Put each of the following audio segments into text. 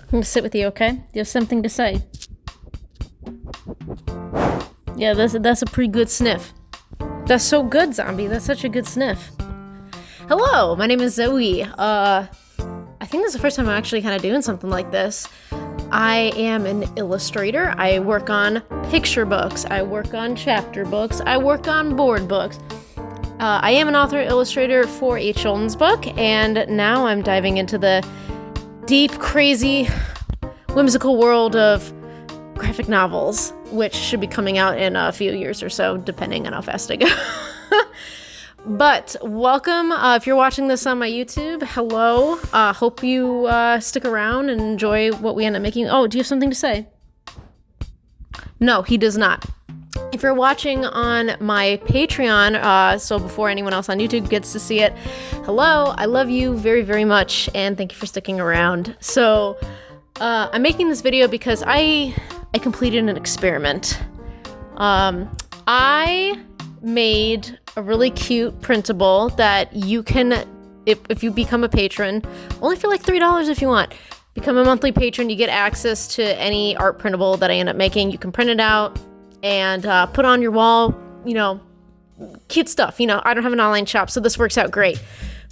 I'm gonna sit with you, okay? Do you have something to say? Yeah, that's a pretty good sniff. That's so good, Zombie. That's such a good sniff. Hello, my name is Zoe. I think this is the first time I'm actually kind of doing something like this. I am an illustrator. I work on picture books. I work on chapter books. I work on board books. I am an author illustrator for a children's book, and now I'm diving into the deep, crazy, whimsical world of graphic novels, which should be coming out in a few years or so, depending on how fast I go. But welcome. If you're watching this on my YouTube, hello. Hope you stick around and enjoy what we end up making. Oh, do you have something to say? No, he does not. If you're watching on my Patreon, so before anyone else on YouTube gets to see it, hello, I love you very, very much, and thank you for sticking around. So, I'm making this video because I completed an experiment. I made a really cute printable that you can, if you become a patron, only for like $3 if you want. Become a monthly patron, you get access to any art printable that I end up making. You can print it out and put on your wall, cute stuff. I don't have an online shop, so this works out great.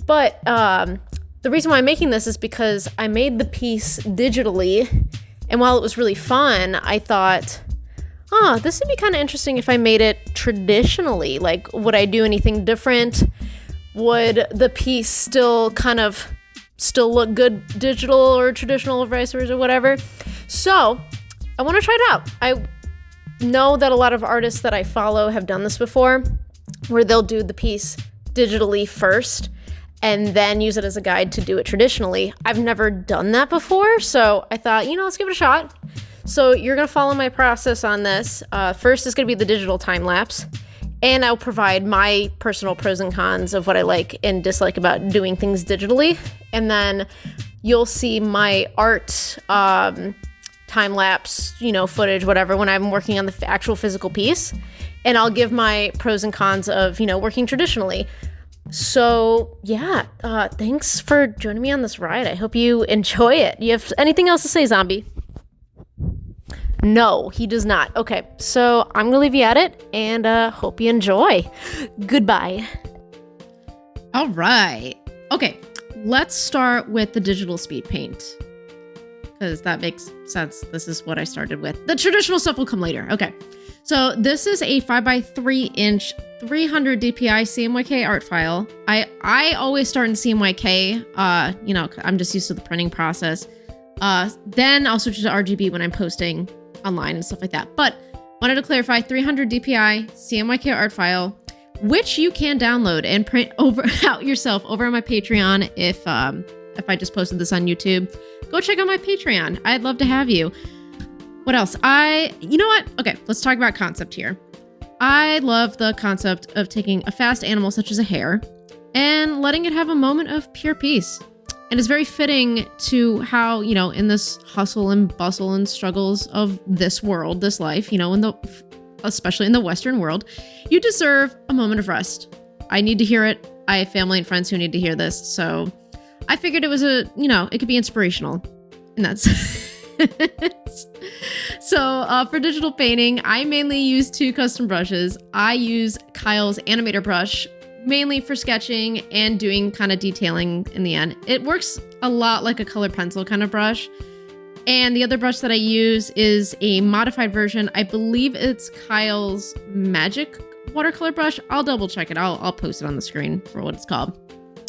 But the reason why I'm making this is because I made the piece digitally, and while it was really fun, I thought, this would be kind of interesting if I made it traditionally. Like, would I do anything different? Would the piece still look good digital or traditional or vice versa or whatever? So I want to try it out. I know that a lot of artists that I follow have done this before, where they'll do the piece digitally first and then use it as a guide to do it traditionally. I've never done that before, so I thought, let's give it a shot. So you're going to follow my process on this. First is going to be the digital time lapse, and I'll provide my personal pros and cons of what I like and dislike about doing things digitally. And then you'll see my art time lapse, footage, whatever, when I'm working on the actual physical piece. And I'll give my pros and cons of, working traditionally. So yeah, thanks for joining me on this ride. I hope you enjoy it. You have anything else to say, Zombie? No, he does not. Okay, so I'm gonna leave you at it, and hope you enjoy. Goodbye. All right. Okay, let's start with the digital speed paint, because that makes sense. This is what I started with. The traditional stuff will come later. Okay, so this is a 5x3 inch 300 DPI CMYK art file. I always start in CMYK. I'm just used to the printing process. Then I'll switch to RGB when I'm posting online and stuff like that. But wanted to clarify, 300 DPI CMYK art file, which you can download and print out yourself over on my Patreon. If I just posted this on YouTube, go check out my Patreon. I'd love to have you. What else? You know what? Okay, let's talk about concept here. I love the concept of taking a fast animal such as a hare and letting it have a moment of pure peace. And it's very fitting to how, in this hustle and bustle and struggles of this world, this life, especially in the Western world, you deserve a moment of rest. I need to hear it. I have family and friends who need to hear this. So I figured it was it could be inspirational. And that's So for digital painting, I mainly use 2 custom brushes. I use Kyle's Animator brush, mainly for sketching and doing kind of detailing in the end. It works a lot like a colored pencil kind of brush. And the other brush that I use is a modified version. I believe it's Kyle's Magic watercolor brush. I'll double check it. I'll post it on the screen for what it's called.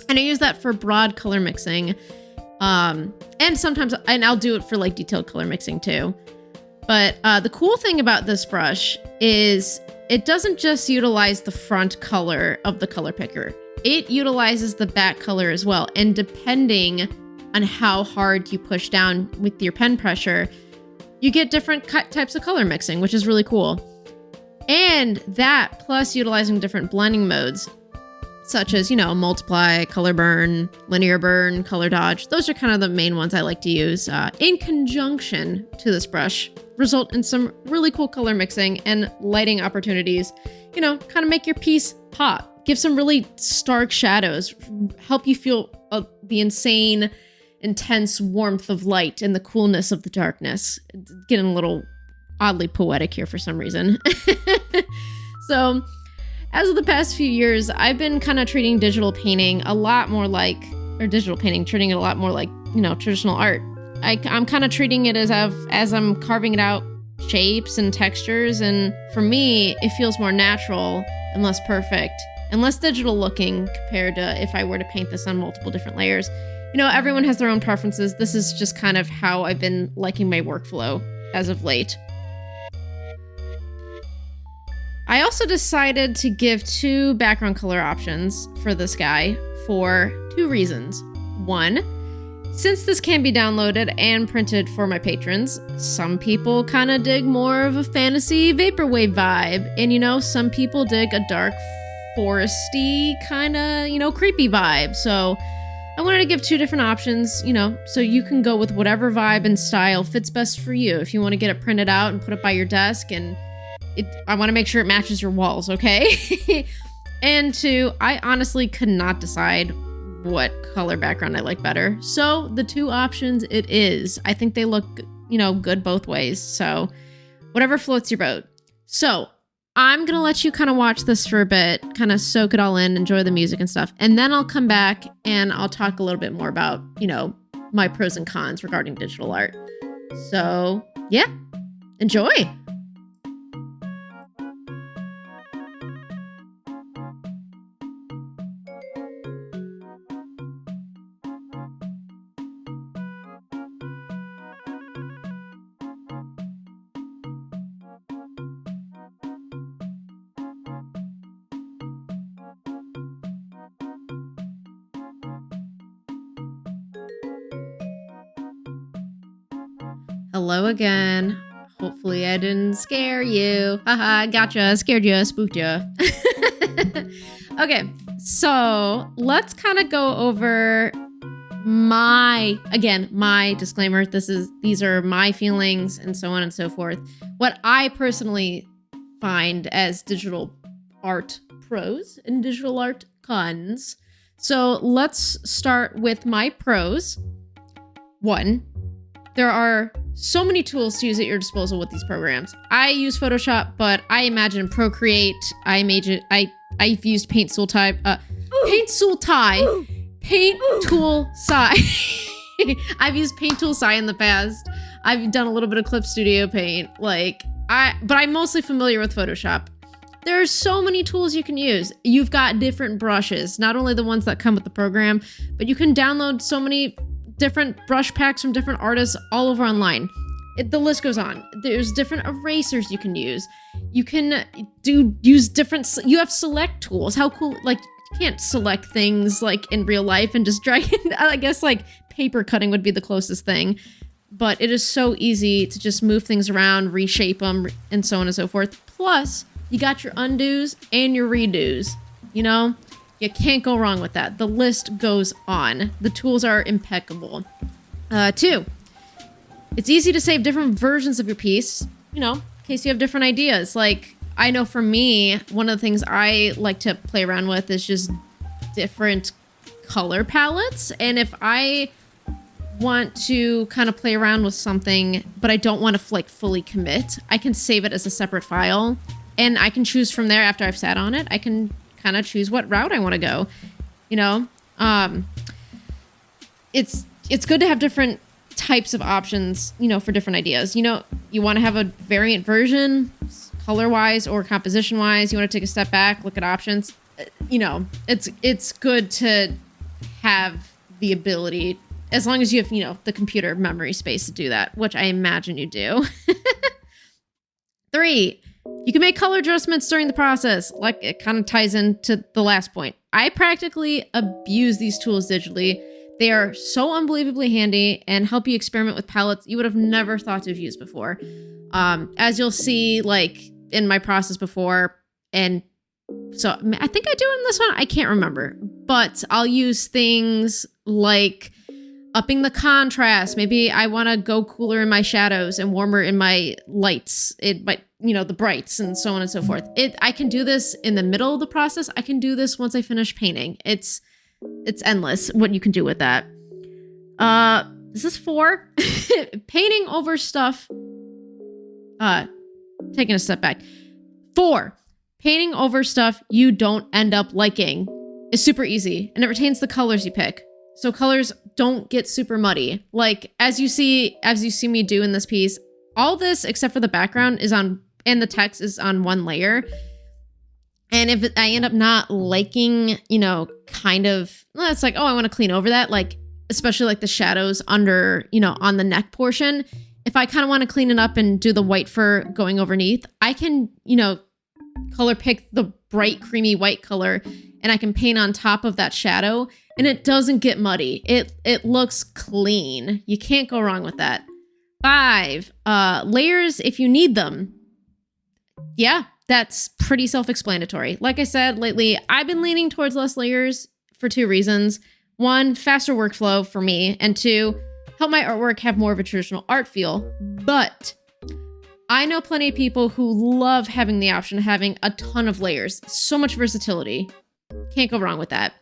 And I use that for broad color mixing. And sometimes, and I'll do it for like detailed color mixing too. But the cool thing about this brush is it doesn't just utilize the front color of the color picker. It utilizes the back color as well. And depending on how hard you push down with your pen pressure, you get different types of color mixing, which is really cool. And that, plus utilizing different blending modes, such as, multiply, color burn, linear burn, color dodge. Those are kind of the main ones I like to use in conjunction to this brush, result in some really cool color mixing and lighting opportunities, kind of make your piece pop, give some really stark shadows, help you feel the insane intense warmth of light and the coolness of the darkness. It's getting a little oddly poetic here for some reason. So, as of the past few years, I've been kind of treating digital painting a lot more like, treating it a lot more like, traditional art. I'm kind of treating it as I'm carving it out, shapes and textures, and for me, it feels more natural and less perfect and less digital looking compared to if I were to paint this on multiple different layers. Everyone has their own preferences. This is just kind of how I've been liking my workflow as of late. I also decided to give 2 background color options for this guy for 2 reasons. 1, since this can be downloaded and printed for my patrons, some people kind of dig more of a fantasy vaporwave vibe. And, some people dig a dark, foresty, kind of, creepy vibe. So I wanted to give 2 different options, so you can go with whatever vibe and style fits best for you. If you want to get it printed out and put it by your desk, and I want to make sure it matches your walls, okay? And 2, I honestly could not decide what color background I like better. So the 2 options it is. I think they look, good both ways. So whatever floats your boat. So I'm going to let you kind of watch this for a bit, kind of soak it all in, enjoy the music and stuff. And then I'll come back and I'll talk a little bit more about, my pros and cons regarding digital art. So yeah, enjoy. Hello again. Hopefully I didn't scare you. Haha, gotcha. Scared you. Spooked you. Okay, so let's kind of go over my disclaimer. These are my feelings and so on and so forth. What I personally find as digital art pros and digital art cons. So let's start with my pros. 1, there are so many tools to use at your disposal with these programs. I use Photoshop, but I imagine Procreate. I've used Paint Tool Sai. I've used Paint Tool Sai in the past. I've done a little bit of Clip Studio Paint, but I'm mostly familiar with Photoshop. There are so many tools you can use. You've got different brushes, not only the ones that come with the program, but you can download so many different brush packs from different artists all over online. The list goes on. There's different erasers you can use. You can use different, you have select tools. How cool, you can't select things in real life and just drag it. I guess paper cutting would be the closest thing, but it is so easy to just move things around, reshape them, and so on and so forth. Plus, you got your undos and your redos, You can't go wrong with that. The list goes on. The tools are impeccable. 2, it's easy to save different versions of your piece, in case you have different ideas. I know for me, one of the things I like to play around with is just different color palettes. And if I want to kind of play around with something, but I don't want to fully commit, I can save it as a separate file. And I can choose from there after I've sat on it. I can kind of choose what route I want to go, it's good to have different types of options, for different ideas. You want to have a variant version, color-wise or composition-wise. You want to take a step back, look at options. It's good to have the ability, as long as you have, the computer memory space to do that, which I imagine you do. 3, you can make color adjustments during the process. It kind of ties into the last point. I practically abuse these tools digitally. They are so unbelievably handy and help you experiment with palettes you would have never thought to have used before. As you'll see, in my process before, and so I think I do in this one. I can't remember, but I'll use things like upping the contrast. Maybe I want to go cooler in my shadows and warmer in my lights. The brights and so on and so forth. I can do this in the middle of the process. I can do this once I finish painting. It's endless what you can do with that. This is 4. Painting over stuff. Taking a step back. 4. Painting over stuff you don't end up liking is super easy, and it retains the colors you pick. So colors don't get super muddy. Like as you see me do in this piece, all this except for the background is on, and the text is on one layer. And if I end up not liking, kind of, well, it's like, oh, I want to clean over that. Like, especially like the shadows under, on the neck portion. If I kind of want to clean it up and do the white fur going underneath, I can, color pick the bright creamy white color, and I can paint on top of that shadow, and it doesn't get muddy. It looks clean. You can't go wrong with that. 5, layers if you need them. Yeah, that's pretty self-explanatory. Like I said, lately, I've been leaning towards less layers for 2 reasons. 1, faster workflow for me, and 2, help my artwork have more of a traditional art feel. But I know plenty of people who love having the option of having a ton of layers. So much versatility. Can't go wrong with that.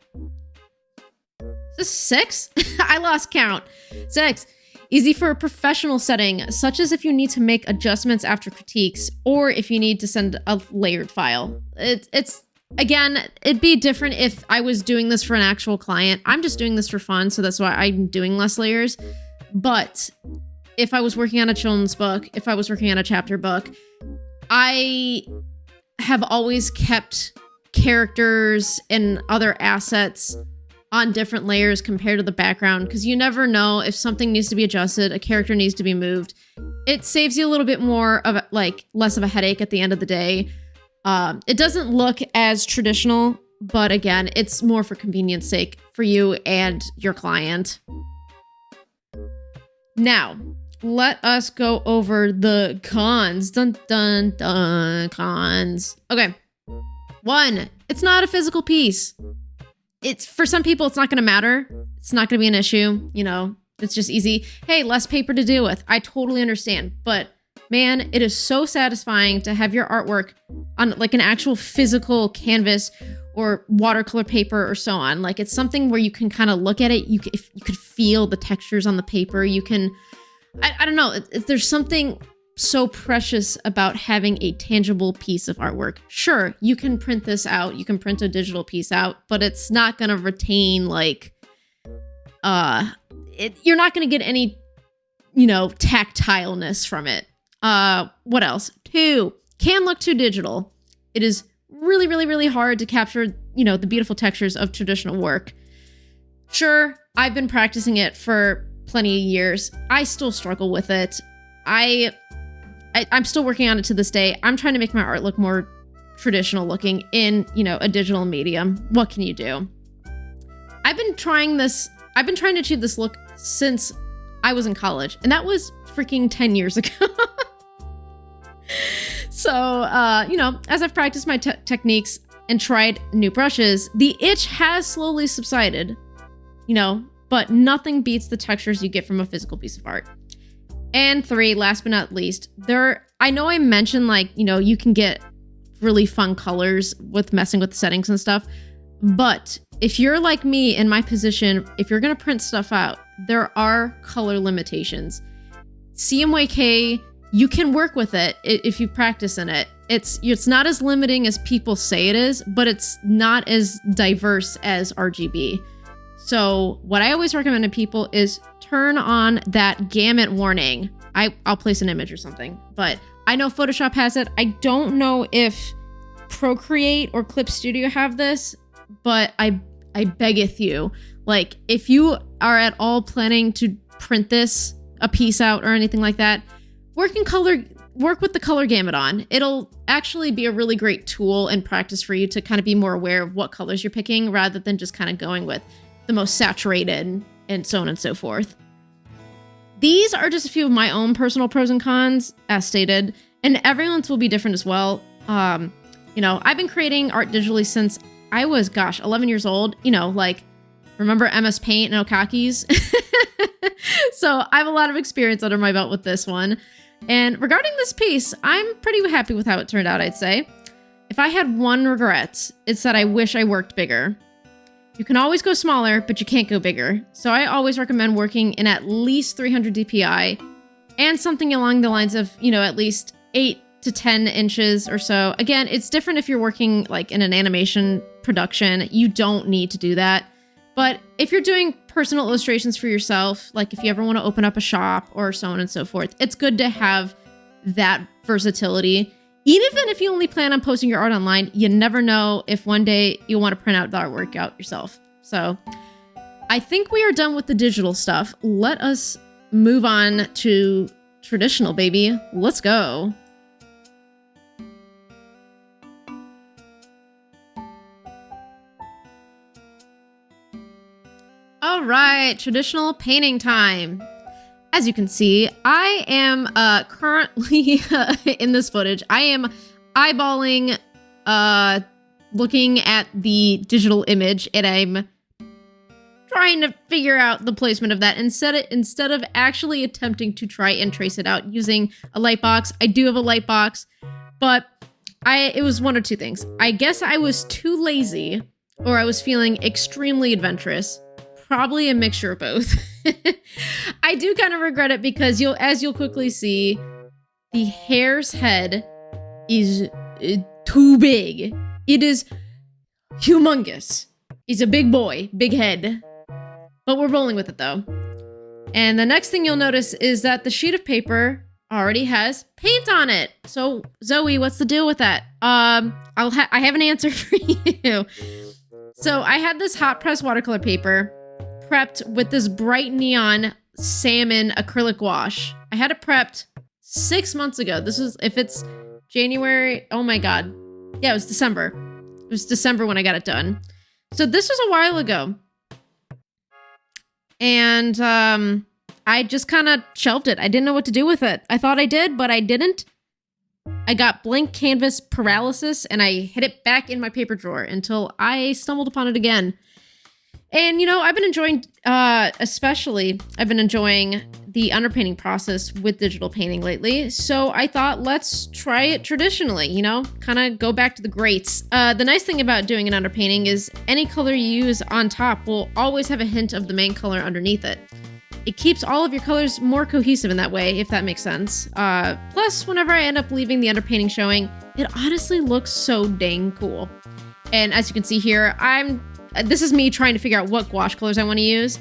Is this 6? I lost count. 6. Easy for a professional setting, such as if you need to make adjustments after critiques, or if you need to send a layered file. It's again, it'd be different if I was doing this for an actual client. I'm just doing this for fun, so that's why I'm doing less layers. But if I was working on a children's book, if I was working on a chapter book, I have always kept characters and other assets on different layers compared to the background, because you never know if something needs to be adjusted, a character needs to be moved. It saves you a little bit more of less of a headache at the end of the day. It doesn't look as traditional, but again, it's more for convenience sake for you and your client. Now, let us go over the cons. Dun, dun, dun, cons. Okay. 1, it's not a physical piece. It's for some people, it's not going to matter. It's not going to be an issue. It's just easy. Hey, less paper to deal with. I totally understand. But man, it is so satisfying to have your artwork on like an actual physical canvas or watercolor paper or so on. Like it's something where you can kind of look at it. You could feel the textures on the paper. You can, I don't know. There's something so precious about having a tangible piece of artwork. Sure, you can print this out. You can print a digital piece out, but it's not going to retain you're not going to get any, tactileness from it. What else? 2, can look too digital. It is really, really, really hard to capture, the beautiful textures of traditional work. Sure, I've been practicing it for plenty of years. I still struggle with it. I'm still working on it to this day. I'm trying to make my art look more traditional looking in, a digital medium. What can you do? I've been trying to achieve this look since I was in college, and that was freaking 10 years ago. So, as I've practiced my techniques and tried new brushes, the itch has slowly subsided, but nothing beats the textures you get from a physical piece of art. And 3, last but not least, I know I mentioned you can get really fun colors with messing with the settings and stuff, but if you're like me in my position, if you're going to print stuff out, there are color limitations. CMYK, you can work with it if you practice in it. It's not as limiting as people say it is, but it's not as diverse as RGB. So what I always recommend to people is turn on that gamut warning. I'll place an image or something, but I know Photoshop has it. I don't know if Procreate or Clip Studio have this, but I beggeth you, if you are at all planning to print a piece out or anything like that, work with the color gamut on. It'll actually be a really great tool and practice for you to kind of be more aware of what colors you're picking rather than just kind of going with the most saturated and so on and so forth. These are just a few of my own personal pros and cons, as stated, and everyone's will be different as well. I've been creating art digitally since I was, 11 years old. Remember MS Paint and Okakis? So I have a lot of experience under my belt with this one. And regarding this piece, I'm pretty happy with how it turned out, I'd say. If I had one regret, it's that I wish I worked bigger. You can always go smaller, but you can't go bigger. So I always recommend working in at least 300 DPI and something along the lines of, at least 8 to 10 inches or so. Again, it's different if you're working like in an animation production. You don't need to do that. But if you're doing personal illustrations for yourself, like if you ever want to open up a shop or so on and so forth, it's good to have that versatility. Even if you only plan on posting your art online, you never know if one day you'll want to print out the artwork out yourself. So I think we are done with the digital stuff. Let us move on to traditional, baby. Let's go. All right, traditional painting time. As you can see, I am currently in this footage. I am eyeballing, looking at the digital image, and I'm trying to figure out the placement of that instead of actually attempting to try and trace it out using a light box. I do have a light box, but it was one or two things. I guess I was too lazy, or I was feeling extremely adventurous. Probably a mixture of both. I do kind of regret it because as you'll quickly see, the hare's head is too big. It is humongous. He's a big boy, big head. But we're rolling with it though. And the next thing you'll notice is that the sheet of paper already has paint on it. So Zoe, what's the deal with that? I have an answer for you. So I had this hot press watercolor paper prepped with this bright neon salmon acrylic wash. I had it prepped 6 months ago. This is, if it's January, oh my God. Yeah, it was December. It was December when I got it done. So this was a while ago. And I just kind of shelved it. I didn't know what to do with it. I thought I did, but I didn't. I got blank canvas paralysis and I hid it back in my paper drawer until I stumbled upon it again. And, I've been enjoying, I've been enjoying the underpainting process with digital painting lately. So I thought, let's try it traditionally, kind of go back to the greats. The nice thing about doing an underpainting is any color you use on top will always have a hint of the main color underneath it. It keeps all of your colors more cohesive in that way, if that makes sense. Plus, whenever I end up leaving the underpainting showing, it honestly looks so dang cool. And as you can see here, this is me trying to figure out what gouache colors I want to use.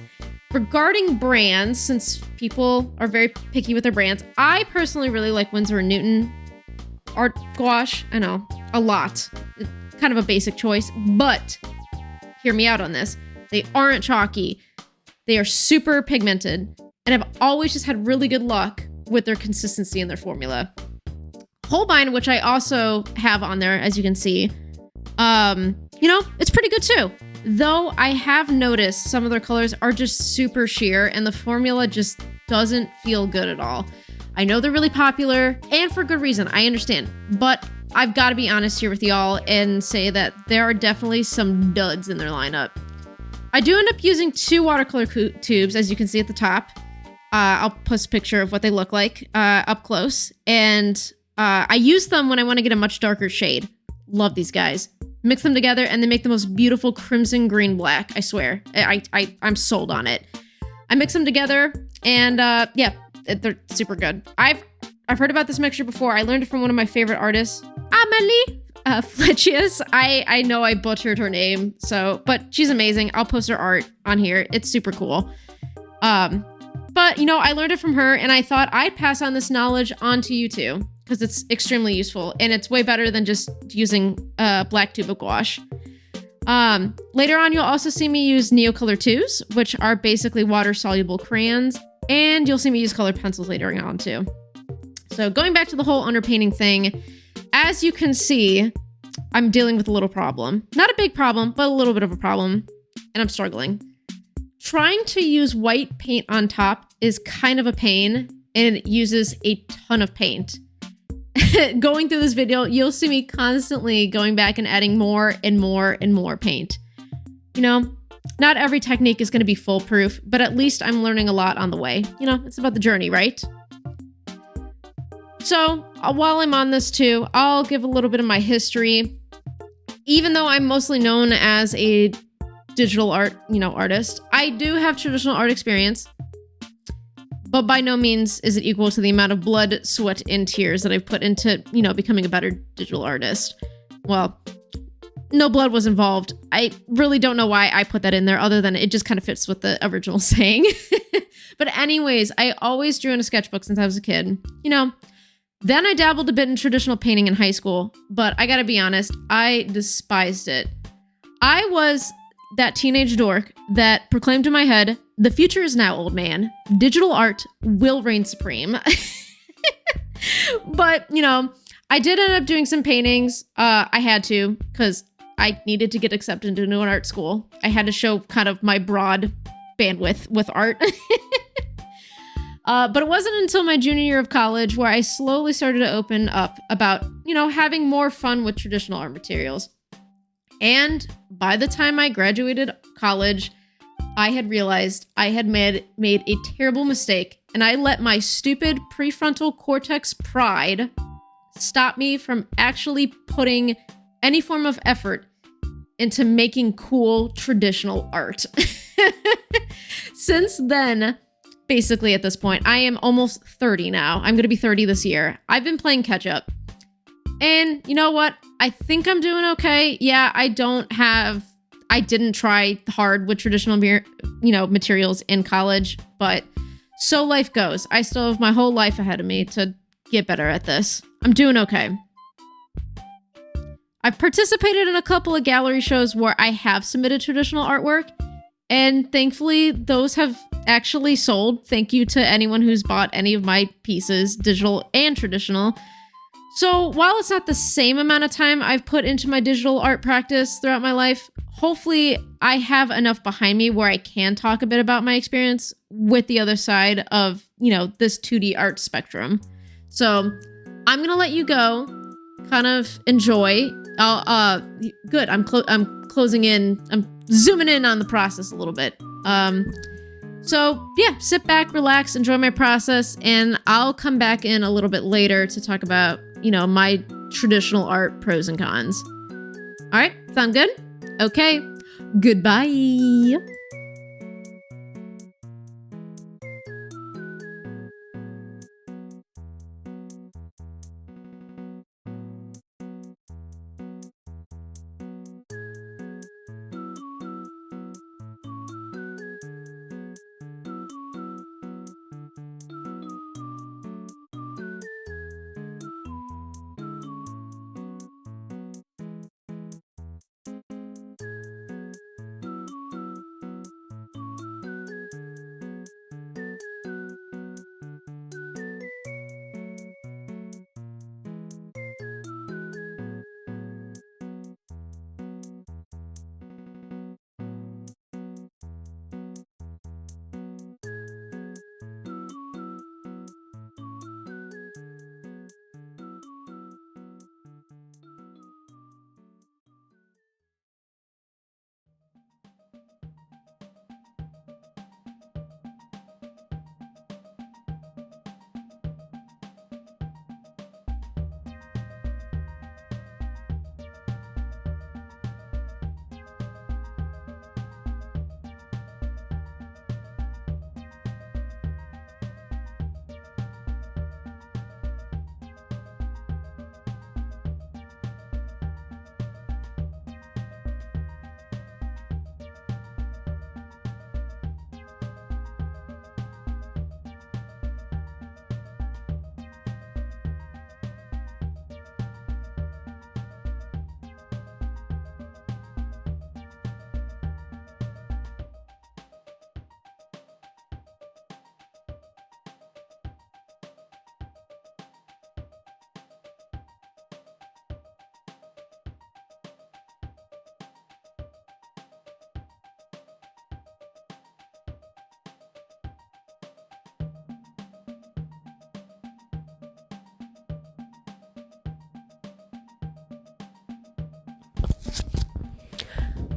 Regarding brands, since people are very picky with their brands, I personally really like Winsor & Newton art gouache. I know, a lot. It's kind of a basic choice, but hear me out on this. They aren't chalky. They are super pigmented, and I've always just had really good luck with their consistency and their formula. Holbein, which I also have on there, as you can see, it's pretty good too. Though I have noticed some of their colors are just super sheer and the formula just doesn't feel good at all. I know they're really popular and for good reason, I understand. But I've got to be honest here with y'all and say that there are definitely some duds in their lineup. I do end up using 2 watercolor tubes, as you can see at the top. I'll post a picture of what they look like up close. And I use them when I want to get a much darker shade. Love these guys. Mix them together and they make the most beautiful crimson green black. I swear. I'm sold on it. I mix them together and they're super good. I've heard about this mixture before. I learned it from one of my favorite artists, Amélie Flechius. I know I butchered her name, but she's amazing. I'll post her art on here. It's super cool. But I learned it from her and I thought I'd pass on this knowledge onto you too, because it's extremely useful and it's way better than just using a black tube of gouache. Later on, you'll also see me use Neocolor 2s, which are basically water-soluble crayons, and you'll see me use colored pencils later on too. So going back to the whole underpainting thing, as you can see, I'm dealing with a little problem. Not a big problem, but a little bit of a problem, and I'm struggling. Trying to use white paint on top is kind of a pain, and it uses a ton of paint. Going through this video, you'll see me constantly going back and adding more and more and more paint. Not every technique is going to be foolproof, but at least I'm learning a lot on the way. It's about the journey, right? So while I'm on this too, I'll give a little bit of my history. Even though I'm mostly known as a digital art, artist. I do have traditional art experience, but by no means is it equal to the amount of blood, sweat, and tears that I've put into, becoming a better digital artist. Well, no blood was involved. I really don't know why I put that in there other than it just kind of fits with the original saying. But anyways, I always drew in a sketchbook since I was a kid. Then I dabbled a bit in traditional painting in high school, but I gotta be honest, I despised it. I was that teenage dork that proclaimed in my head, the future is now, old man. Digital art will reign supreme. But, I did end up doing some paintings. I had to, because I needed to get accepted into an art school. I had to show kind of my broad bandwidth with art. But it wasn't until my junior year of college where I slowly started to open up about, having more fun with traditional art materials. And by the time I graduated college, I had realized I had made a terrible mistake, and I let my stupid prefrontal cortex pride stop me from actually putting any form of effort into making cool traditional art. Since then, basically at this point, I am almost 30 now. I'm going to be 30 this year. I've been playing catch up. And you know what? I think I'm doing okay. Yeah, I didn't try hard with traditional, materials in college, but so life goes. I still have my whole life ahead of me to get better at this. I'm doing okay. I've participated in a couple of gallery shows where I have submitted traditional artwork, and thankfully those have actually sold. Thank you to anyone who's bought any of my pieces, digital and traditional. So while it's not the same amount of time I've put into my digital art practice throughout my life, hopefully I have enough behind me where I can talk a bit about my experience with the other side of, this 2D art spectrum. So I'm going to let you go, kind of enjoy. Good. I'm closing in. I'm zooming in on the process a little bit. So yeah, sit back, relax, enjoy my process, and I'll come back in a little bit later to talk about, my traditional art pros and cons. All right, sound good? Okay, goodbye.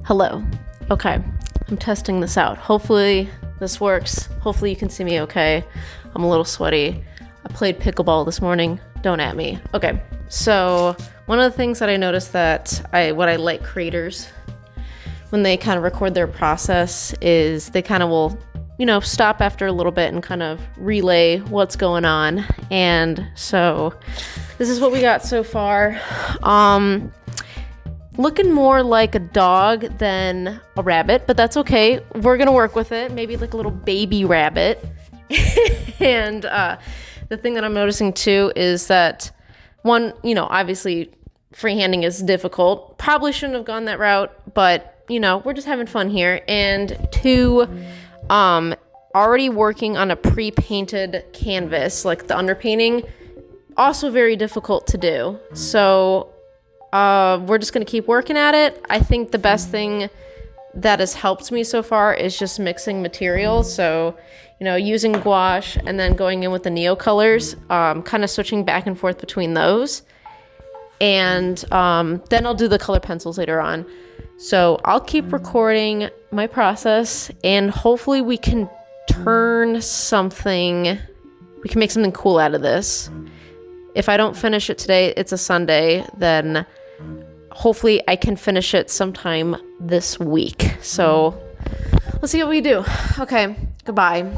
Hello. Okay, I'm testing this out. Hopefully this works. Hopefully you can see me okay. I'm a little sweaty. I played pickleball this morning. Don't at me. Okay, so one of the things that I noticed that what I like creators when they kind of record their process is they kind of will, you know, stop after a little bit and kind of relay what's going on. And so this is what we got so far. Looking more like a dog than a rabbit, but that's okay. We're gonna work with it. Maybe like a little baby rabbit. And the thing that I'm noticing too is that one, you know, obviously freehanding is difficult. Probably shouldn't have gone that route, but you know, we're just having fun here. And two, already working on a pre-painted canvas, like the underpainting, also very difficult to do. So we're just gonna keep working at it. I think the best thing that has helped me so far is just mixing materials. So, you know, using gouache and then going in with the Neo colors, kind of switching back and forth between those. And then I'll do the color pencils later on. So I'll keep recording my process and hopefully we can make something cool out of this. If I don't finish it today, it's a Sunday, then hopefully I can finish it sometime this week. So let's see what we do. Okay, goodbye.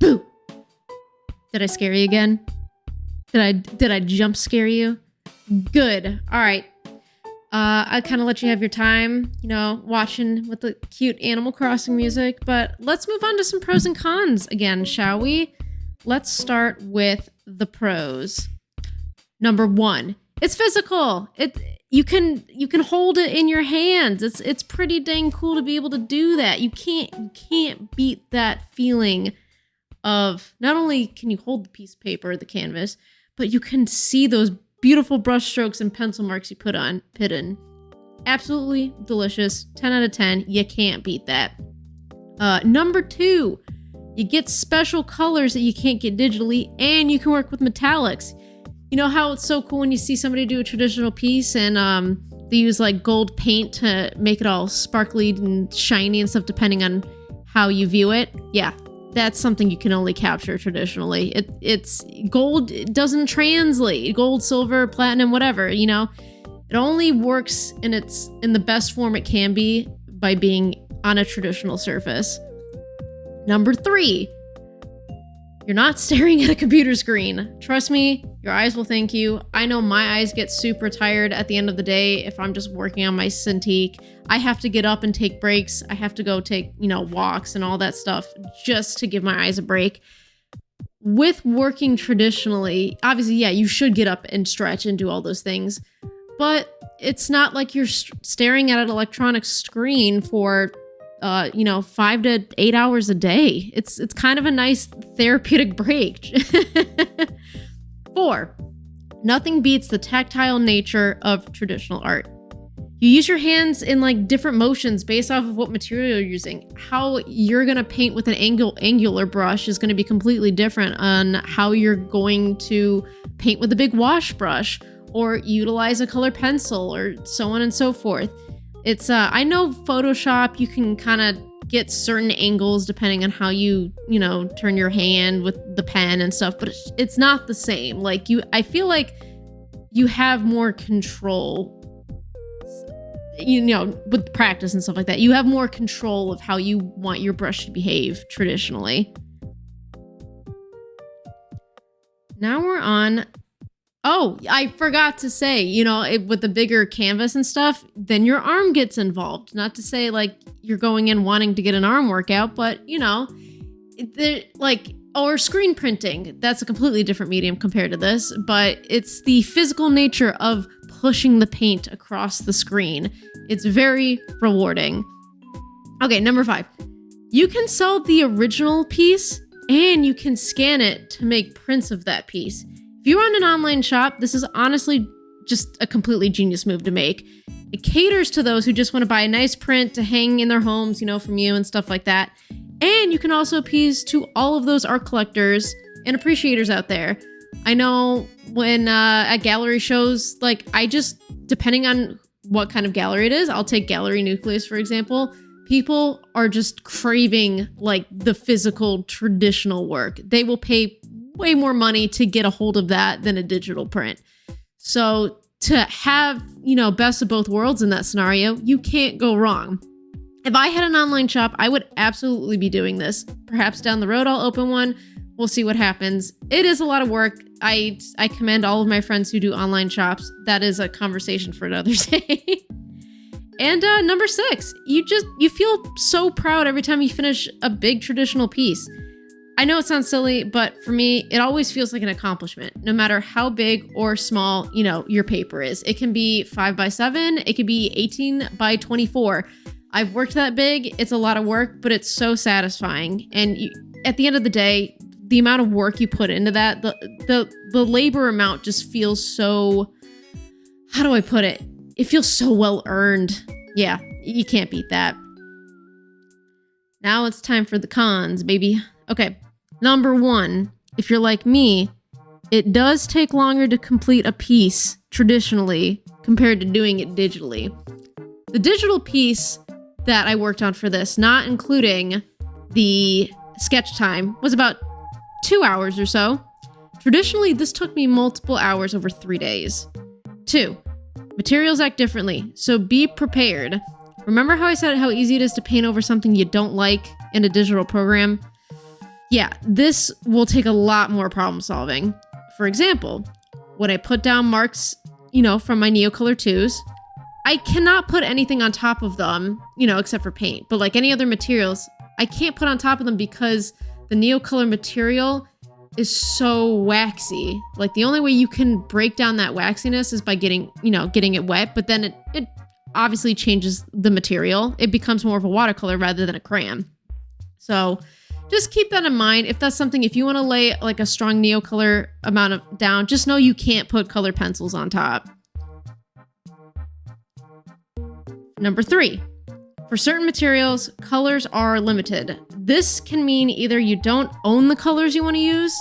Boo! Did I scare you again? Did I jump scare you? Good. All right. I kind of let you have your time, you know, watching with the cute Animal Crossing music, but let's move on to some pros and cons again, shall we? Let's start with the pros. Number 1, it's physical. You can hold it in your hands. It's pretty dang cool to be able to do that. You can't beat that feeling of not only can you hold the piece of paper, the canvas, but you can see those beautiful brush strokes and pencil marks you put in. Absolutely delicious. 10 out of 10. You can't beat that. Number 2, you get special colors that you can't get digitally, and you can work with metallics. You know how it's so cool when you see somebody do a traditional piece and they use like gold paint to make it all sparkly and shiny and stuff depending on how you view it? Yeah, that's something you can only capture traditionally. It's gold, it doesn't translate. Gold, silver, platinum, whatever, you know? It only works in the best form it can be by being on a traditional surface. Number 3, you're not staring at a computer screen. Trust me, your eyes will thank you. I know my eyes get super tired at the end of the day if I'm just working on my Cintiq. I have to get up and take breaks. I have to go take, walks and all that stuff just to give my eyes a break. with working traditionally, obviously, yeah, you should get up and stretch and do all those things, but it's not like you're staring at an electronic screen for 5 to 8 hours a day. It's kind of a nice therapeutic break. 4, nothing beats the tactile nature of traditional art. You use your hands in like different motions based off of what material you're using. How you're going to paint with an angular brush is going to be completely different on how you're going to paint with a big wash brush or utilize a color pencil or so on and so forth. It's I know Photoshop, you can kind of get certain angles depending on how you turn your hand with the pen and stuff, but it's not the same. Like I feel like you have more control, with practice and stuff like that. You have more control of how you want your brush to behave traditionally. Now we're on. Oh, I forgot to say, with the bigger canvas and stuff, then your arm gets involved. Not to say like you're going in wanting to get an arm workout, but or screen printing. That's a completely different medium compared to this, but it's the physical nature of pushing the paint across the screen. It's very rewarding. Okay, number 5. You can sell the original piece and you can scan it to make prints of that piece. If you run an online shop, this is honestly just a completely genius move to make. It caters to those who just want to buy a nice print to hang in their homes, from you and stuff like that. And you can also appease to all of those art collectors and appreciators out there. I know when at gallery shows, depending on what kind of gallery it is, I'll take Gallery Nucleus, for example. People are just craving the physical traditional work. They will pay way more money to get a hold of that than a digital print. So to have, best of both worlds in that scenario, you can't go wrong. If I had an online shop, I would absolutely be doing this. Perhaps down the road, I'll open one. We'll see what happens. It is a lot of work. I commend all of my friends who do online shops. That is a conversation for another day. And number 6, you feel so proud every time you finish a big traditional piece. I know it sounds silly, but for me, it always feels like an accomplishment, no matter how big or small, your paper is. It can be 5x7, it could be 18x24. I've worked that big. It's a lot of work, but it's so satisfying. And at the end of the day, the amount of work you put into that, the labor amount just feels so, how do I put it? It feels so well earned. Yeah, you can't beat that. Now it's time for the cons, baby. Okay, number 1, if you're like me, it does take longer to complete a piece traditionally compared to doing it digitally. The digital piece that I worked on for this, not including the sketch time, was about 2 hours or so. Traditionally, this took me multiple hours over 3 days. 2, materials act differently, so be prepared. Remember how I said how easy it is to paint over something you don't like in a digital program? Yeah, this will take a lot more problem solving. For example, when I put down marks, from my Neocolor 2s, I cannot put anything on top of them, except for paint. But like any other materials, I can't put on top of them because the Neocolor material is so waxy. Like the only way you can break down that waxiness is by getting it wet, but then it obviously changes the material. It becomes more of a watercolor rather than a crayon. So just keep that in mind. If you want to lay like a strong Neocolor amount down, just know you can't put color pencils on top. Number 3, for certain materials, colors are limited. This can mean either you don't own the colors you want to use,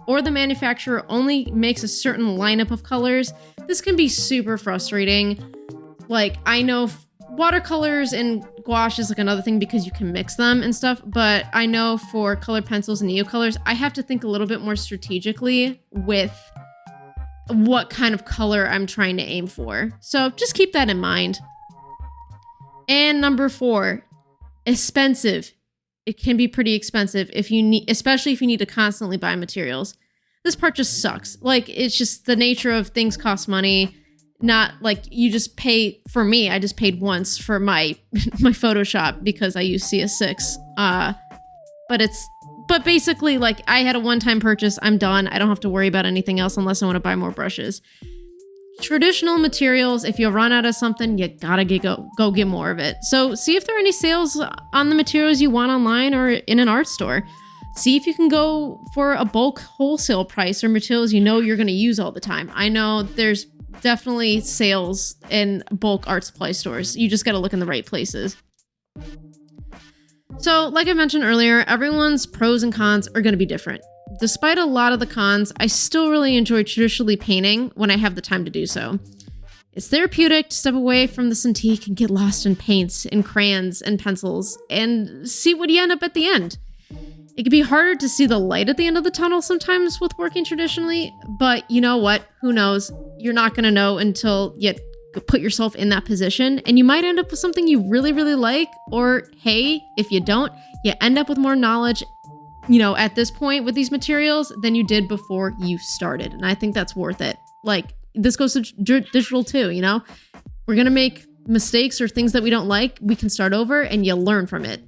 or the manufacturer only makes a certain lineup of colors. This can be super frustrating. Like, I know watercolors and gouache is like another thing because you can mix them and stuff, but I know for color pencils and Neocolors, I have to think a little bit more strategically with what kind of color I'm trying to aim for. So just keep that in mind. And number 4, expensive. It can be pretty expensive especially if you need to constantly buy materials. This part just sucks. Like, it's just the nature of things cost money. Not like you just pay. For me, I just paid once for my Photoshop because I use CS6. But it's But basically, like, I had a one-time purchase. I'm done. I don't have to worry about anything else unless I want to buy more brushes. Traditional materials, if you run out of something, you gotta go get more of it. So see if there are any sales on the materials you want online or in an art store. See if you can go for a bulk wholesale price or materials you know you're gonna use all the time. I know there's definitely sales in bulk art supply stores. You just gotta look in the right places. So, like I mentioned earlier, everyone's pros and cons are going to be different. Despite a lot of the cons, I still really enjoy traditionally painting when I have the time to do so. It's therapeutic to step away from the Cintiq and get lost in paints and crayons and pencils and see what you end up at the end. It can be harder to see the light at the end of the tunnel sometimes with working traditionally, but you know what? Who knows? You're not going to know until you put yourself in that position, and you might end up with something you really, really like, or hey, if you don't, you end up with more knowledge, you know, at this point with these materials than you did before you started. And I think that's worth it. Like, this goes to digital too, you know? We're going to make mistakes or things that we don't like. We can start over and you learn from it.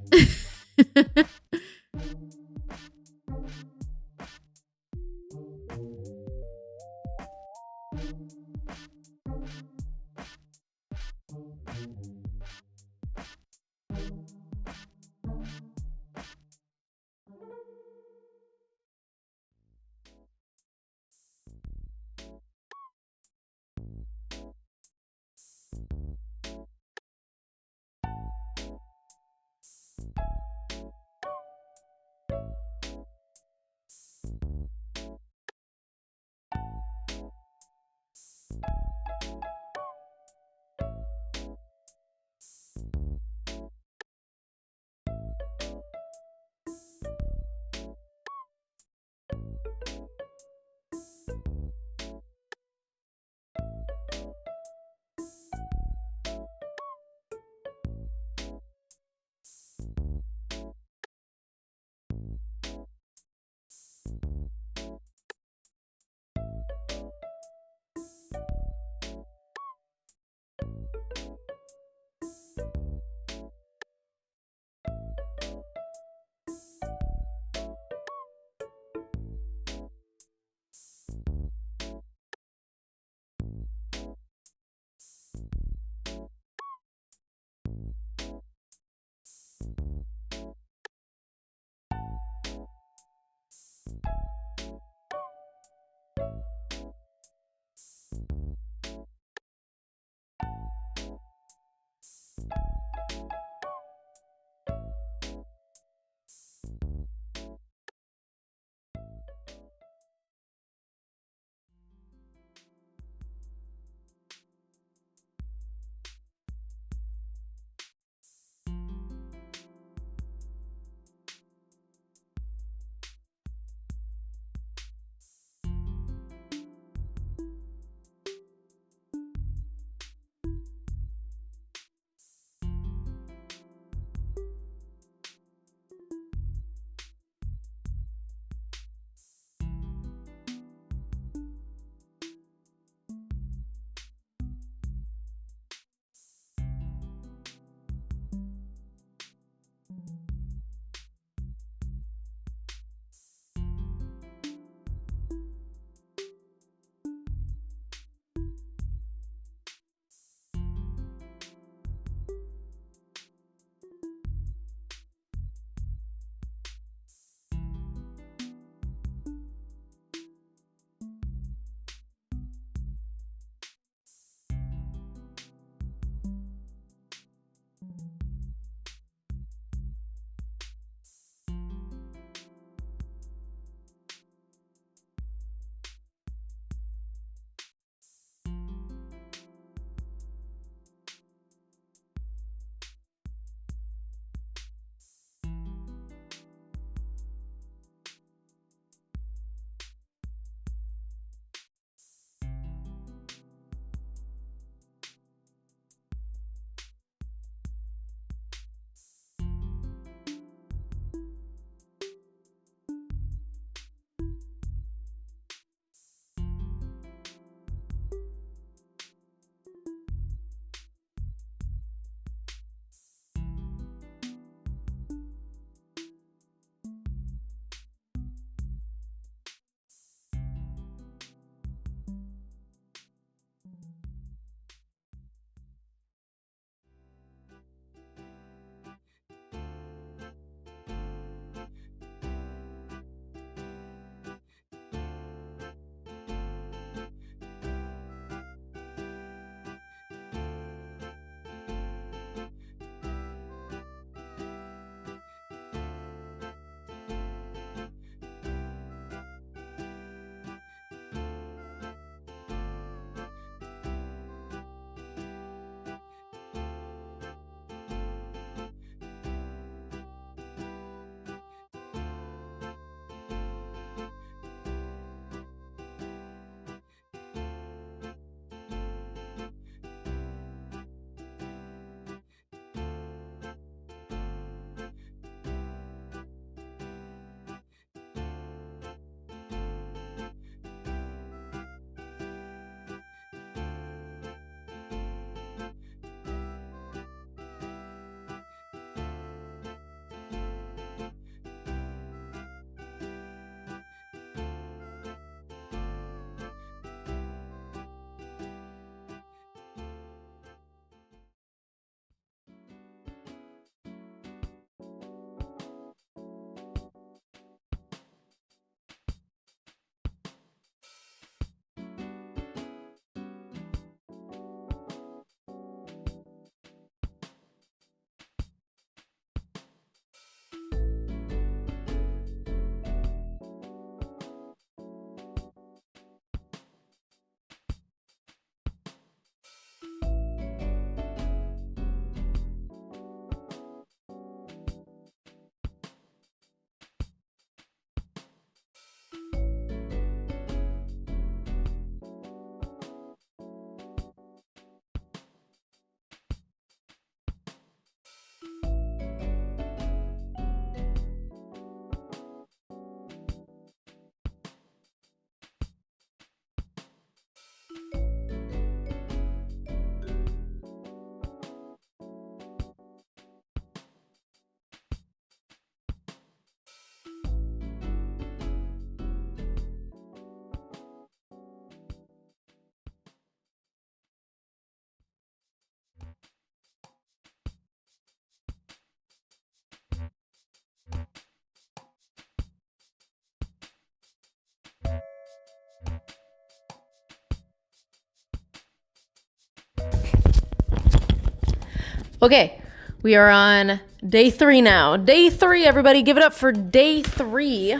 Okay, we are on day 3 now. Day 3, everybody, give it up for day 3.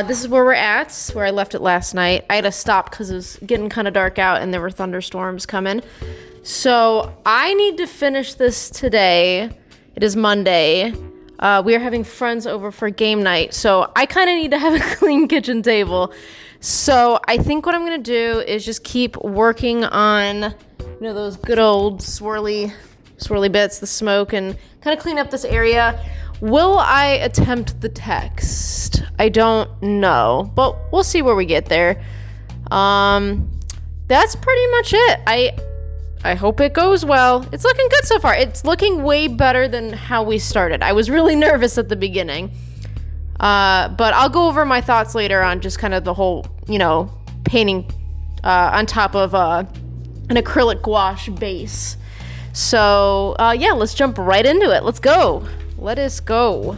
This is where we're at, where I left it last night. I had to stop because it was getting kind of dark out and there were thunderstorms coming. So I need to finish this today. It is Monday. We are having friends over for game night, so I kind of need to have a clean kitchen table. So I think what I'm going to do is just keep working on, those good old swirly bits, the smoke, and kind of clean up this area. Will I attempt the text? I don't know, but we'll see where we get there. That's pretty much it. I hope it goes well. It's looking good so far. It's looking way better than how we started. I was really nervous at the beginning. But I'll go over my thoughts later on just kind of the whole, painting on top of an acrylic gouache base. So, yeah, let's jump right into it. Let's go. Let us go.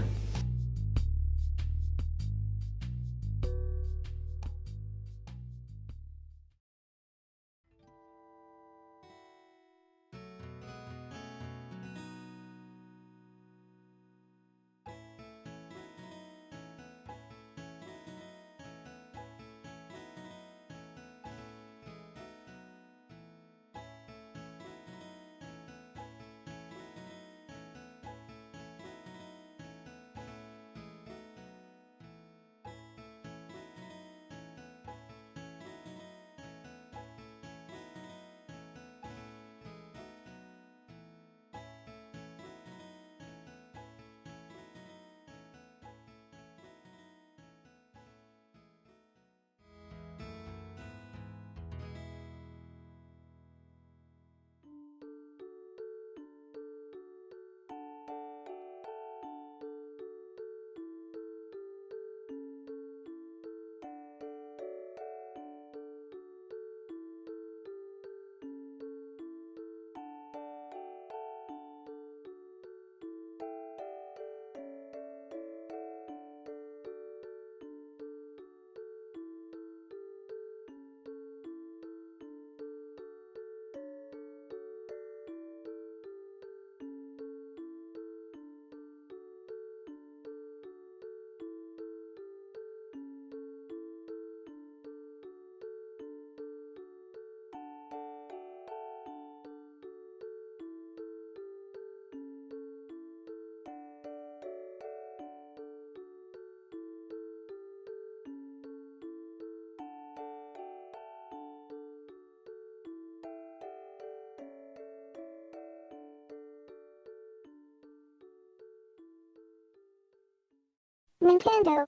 Nintendo.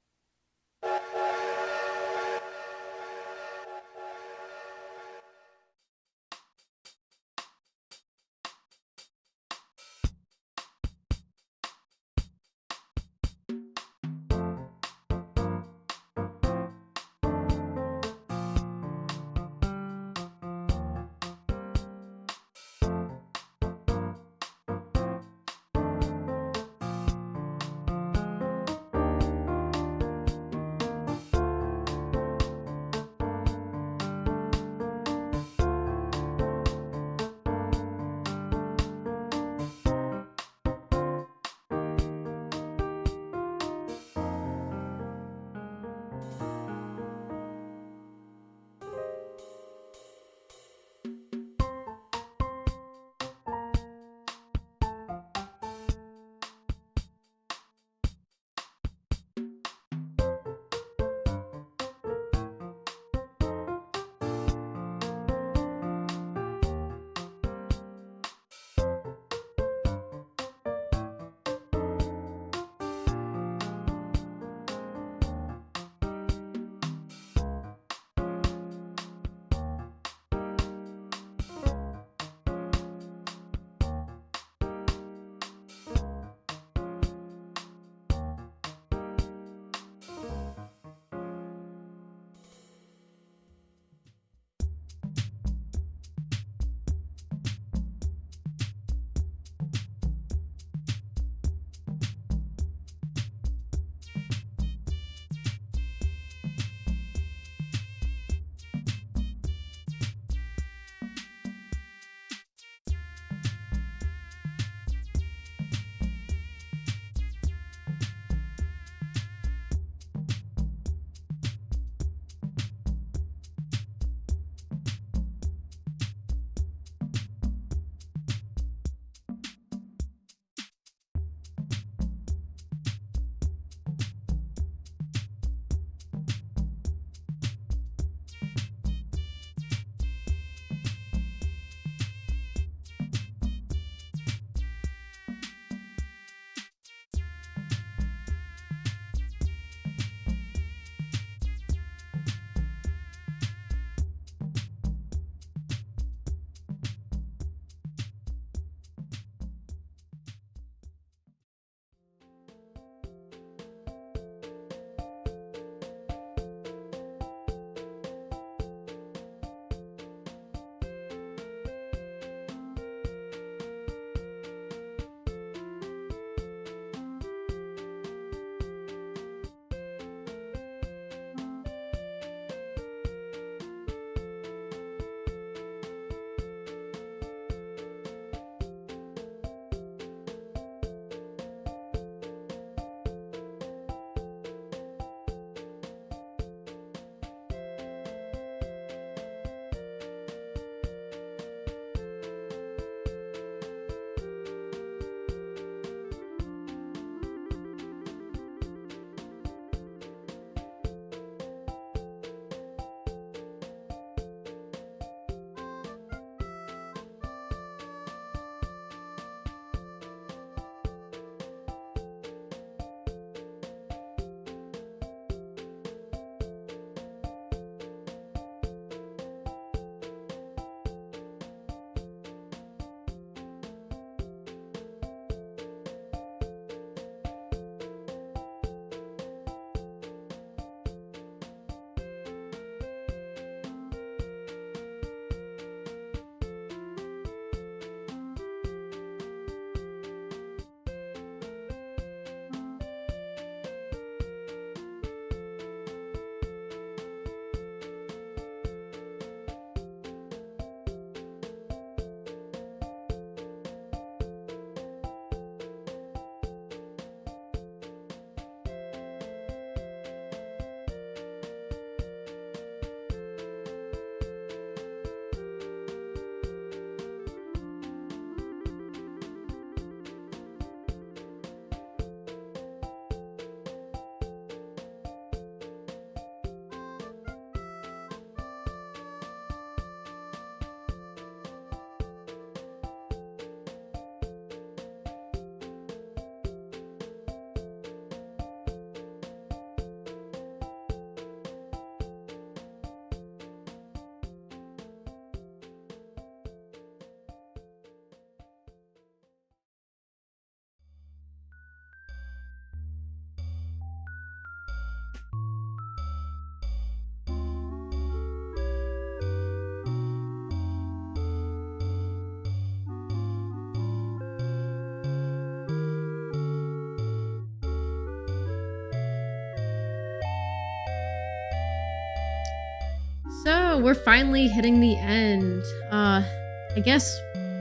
So we're finally hitting the end. I guess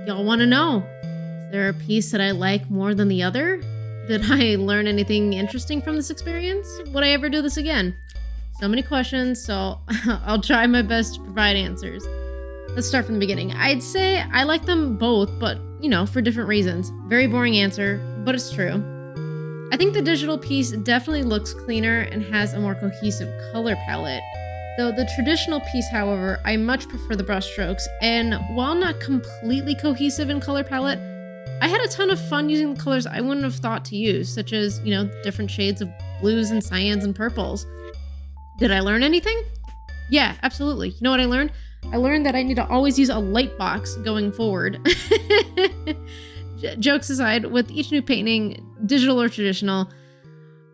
y'all want to know, is there a piece that I like more than the other? Did I learn anything interesting from this experience? Would I ever do this again? So many questions, so I'll try my best to provide answers. Let's start from the beginning. I'd say I like them both, but, you know, for different reasons. Very boring answer, but it's true. I think the digital piece definitely looks cleaner and has a more cohesive color palette. Though the traditional piece, however, I much prefer the brushstrokes, and while not completely cohesive in color palette, I had a ton of fun using the colors I wouldn't have thought to use, such as, you know, different shades of blues and cyans and purples. Did I learn anything? Yeah, absolutely. You know what I learned? I learned that I need to always use a light box going forward. Jokes aside, with each new painting, digital or traditional,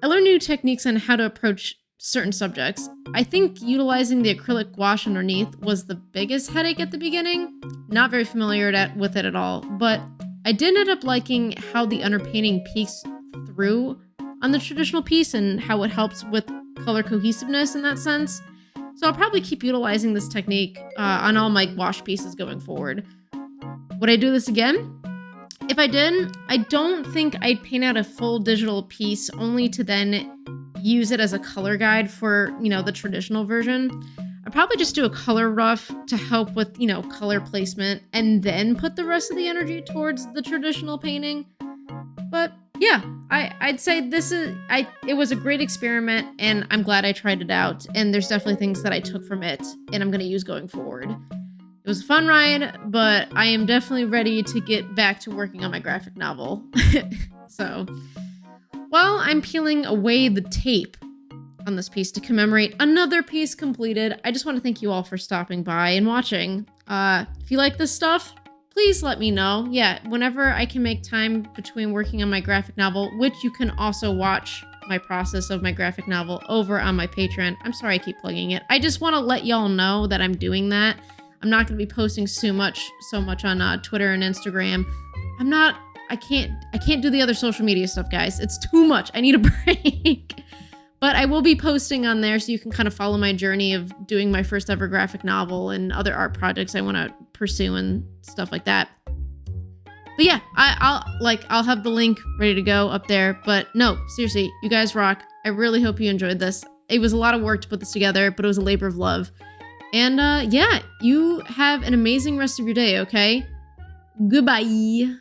I learned new techniques on how to approach certain subjects. I think utilizing the acrylic gouache underneath was the biggest headache at the beginning. Not very familiar with it at all, but I did end up liking how the underpainting peeks through on the traditional piece and how it helps with color cohesiveness in that sense. So I'll probably keep utilizing this technique on all my gouache pieces going forward. Would I do this again? If I did, I don't think I'd paint out a full digital piece only to then use it as a color guide for, you know, the traditional version. I'd probably just do a color rough to help with, you know, color placement and then put the rest of the energy towards the traditional painting. But yeah, I'd say it was a great experiment and I'm glad I tried it out. And there's definitely things that I took from it and I'm going to use going forward. It was a fun ride, but I am definitely ready to get back to working on my graphic novel. So, while I'm peeling away the tape on this piece to commemorate another piece completed, I just want to thank you all for stopping by and watching. If you like this stuff, please let me know. Yeah, whenever I can make time between working on my graphic novel, which you can also watch my process of my graphic novel over on my Patreon. I'm sorry I keep plugging it. I just want to let y'all know that I'm doing that. I'm not going to be posting so much on Twitter and Instagram. I can't do the other social media stuff, guys. It's too much. I need a break. But I will be posting on there so you can kind of follow my journey of doing my first ever graphic novel and other art projects I want to pursue and stuff like that. But yeah, I'll have the link ready to go up there. But no, seriously, you guys rock. I really hope you enjoyed this. It was a lot of work to put this together, but it was a labor of love. And yeah, you have an amazing rest of your day, okay? Goodbye.